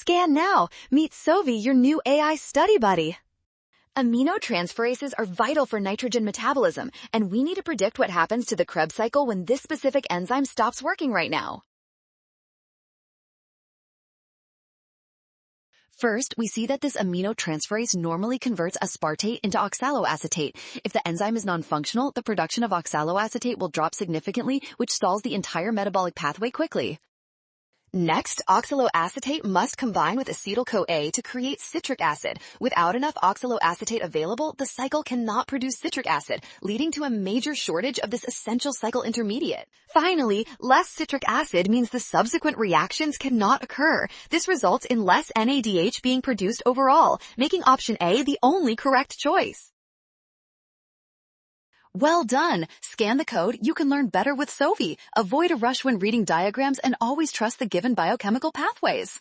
Scan now. Meet Sovi, your new AI study buddy. Aminotransferases are vital for nitrogen metabolism, and we need to predict what happens to the Krebs cycle when this specific enzyme stops working right now. First, we see that this aminotransferase normally converts aspartate into oxaloacetate. If the enzyme is non-functional, the production of oxaloacetate will drop significantly, which stalls the entire metabolic pathway quickly. Next, oxaloacetate must combine with acetyl-CoA to create citric acid. Without enough oxaloacetate available, the cycle cannot produce citric acid, leading to a major shortage of this essential cycle intermediate. Finally, less citric acid means the subsequent reactions cannot occur. This results in less NADH being produced overall, making option A the only correct choice. Well done! Scan the code, you can learn better with Sovi. Avoid a rush when reading diagrams and always trust the given biochemical pathways.